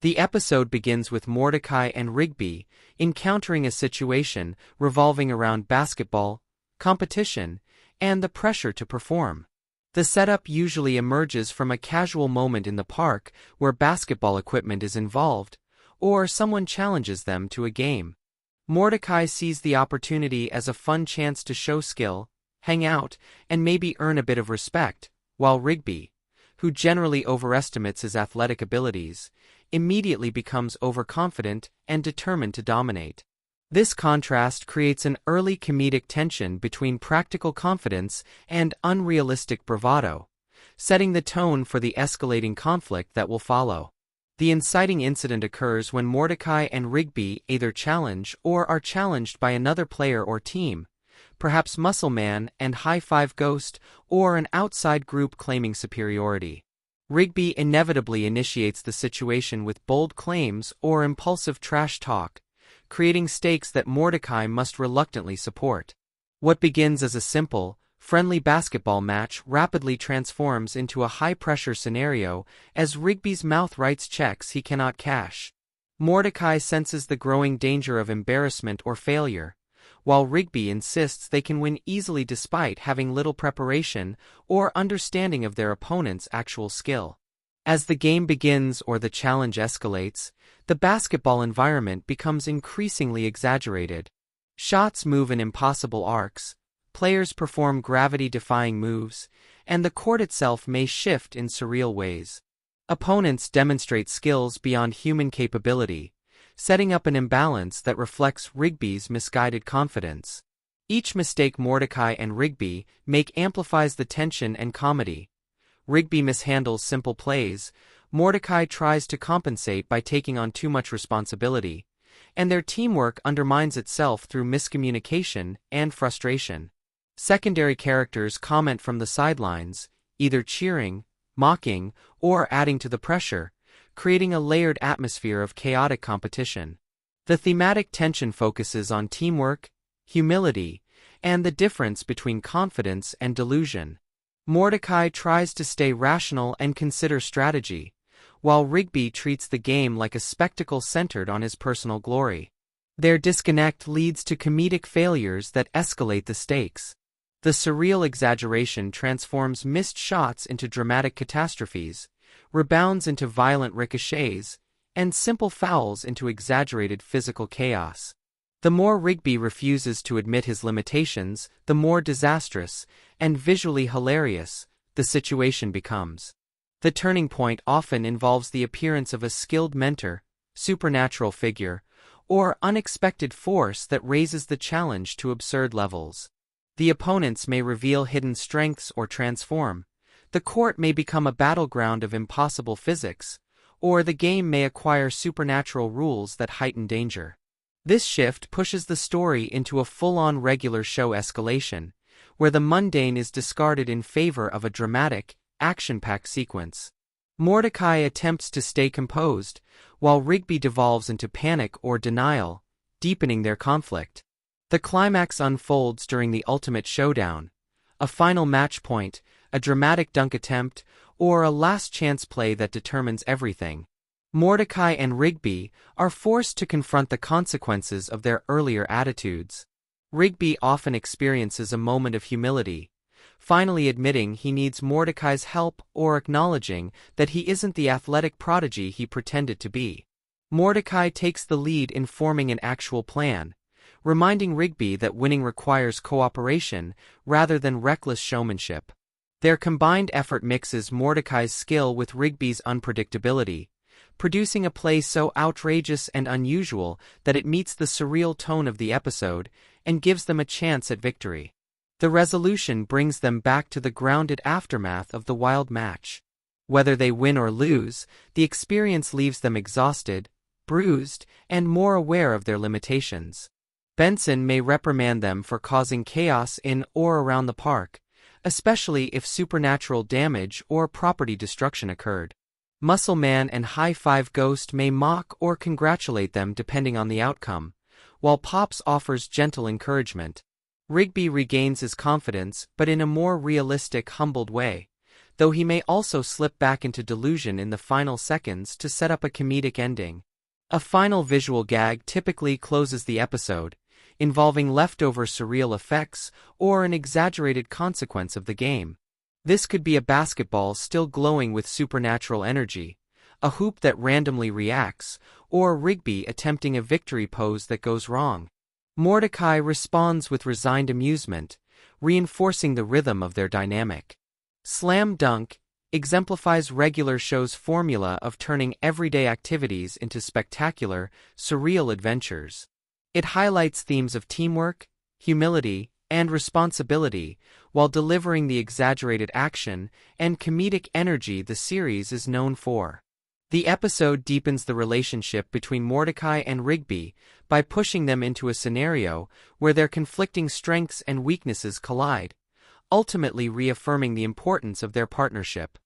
The episode begins with Mordecai and Rigby encountering a situation revolving around basketball, competition, and the pressure to perform. The setup usually emerges from a casual moment in the park where basketball equipment is involved, or someone challenges them to a game. Mordecai sees the opportunity as a fun chance to show skill, hang out, and maybe earn a bit of respect, while Rigby, who generally overestimates his athletic abilities, immediately becomes overconfident and determined to dominate. This contrast creates an early comedic tension between practical confidence and unrealistic bravado, setting the tone for the escalating conflict that will follow. The inciting incident occurs when Mordecai and Rigby either challenge or are challenged by another player or team, perhaps Muscle Man and High Five Ghost, or an outside group claiming superiority. Rigby inevitably initiates the situation with bold claims or impulsive trash talk, creating stakes that Mordecai must reluctantly support. What begins as a simple, friendly basketball match rapidly transforms into a high-pressure scenario as Rigby's mouth writes checks he cannot cash. Mordecai senses the growing danger of embarrassment or failure, while Rigby insists they can win easily despite having little preparation or understanding of their opponent's actual skill. As the game begins or the challenge escalates, the basketball environment becomes increasingly exaggerated. Shots move in impossible arcs, players perform gravity-defying moves, and the court itself may shift in surreal ways. Opponents demonstrate skills beyond human capability, setting up an imbalance that reflects Rigby's misguided confidence. Each mistake Mordecai and Rigby make amplifies the tension and comedy. Rigby mishandles simple plays, Mordecai tries to compensate by taking on too much responsibility, and their teamwork undermines itself through miscommunication and frustration. Secondary characters comment from the sidelines, either cheering, mocking, or adding to the pressure, creating a layered atmosphere of chaotic competition. The thematic tension focuses on teamwork, humility, and the difference between confidence and delusion. Mordecai tries to stay rational and consider strategy, while Rigby treats the game like a spectacle centered on his personal glory. Their disconnect leads to comedic failures that escalate the stakes. The surreal exaggeration transforms missed shots into dramatic catastrophes, rebounds into violent ricochets, and simple fouls into exaggerated physical chaos. The more Rigby refuses to admit his limitations, the more disastrous and visually hilarious the situation becomes. The turning point often involves the appearance of a skilled mentor, supernatural figure, or unexpected force that raises the challenge to absurd levels. The opponents may reveal hidden strengths or transform, the court may become a battleground of impossible physics, or the game may acquire supernatural rules that heighten danger. This shift pushes the story into a full-on regular show escalation, where the mundane is discarded in favor of a dramatic, action-packed sequence. Mordecai attempts to stay composed, while Rigby devolves into panic or denial, deepening their conflict. The climax unfolds during the ultimate showdown, a final match point, a dramatic dunk attempt, or a last-chance play that determines everything. Mordecai and Rigby are forced to confront the consequences of their earlier attitudes. Rigby often experiences a moment of humility, finally admitting he needs Mordecai's help or acknowledging that he isn't the athletic prodigy he pretended to be. Mordecai takes the lead in forming an actual plan, reminding Rigby that winning requires cooperation rather than reckless showmanship. Their combined effort mixes Mordecai's skill with Rigby's unpredictability, producing a play so outrageous and unusual that it meets the surreal tone of the episode and gives them a chance at victory. The resolution brings them back to the grounded aftermath of the wild match. Whether they win or lose, the experience leaves them exhausted, bruised, and more aware of their limitations. Benson may reprimand them for causing chaos in or around the park, especially if supernatural damage or property destruction occurred. Muscle Man and High Five Ghost may mock or congratulate them depending on the outcome, while Pops offers gentle encouragement. Rigby regains his confidence but in a more realistic, humbled way, though he may also slip back into delusion in the final seconds to set up a comedic ending. A final visual gag typically closes the episode, involving leftover surreal effects or an exaggerated consequence of the game. This could be a basketball still glowing with supernatural energy, a hoop that randomly reacts, or Rigby attempting a victory pose that goes wrong. Mordecai responds with resigned amusement, reinforcing the rhythm of their dynamic. Slam Dunk exemplifies regular show's formula of turning everyday activities into spectacular, surreal adventures. It highlights themes of teamwork, humility, and responsibility, while delivering the exaggerated action and comedic energy the series is known for. The episode deepens the relationship between Mordecai and Rigby by pushing them into a scenario where their conflicting strengths and weaknesses collide, ultimately reaffirming the importance of their partnership.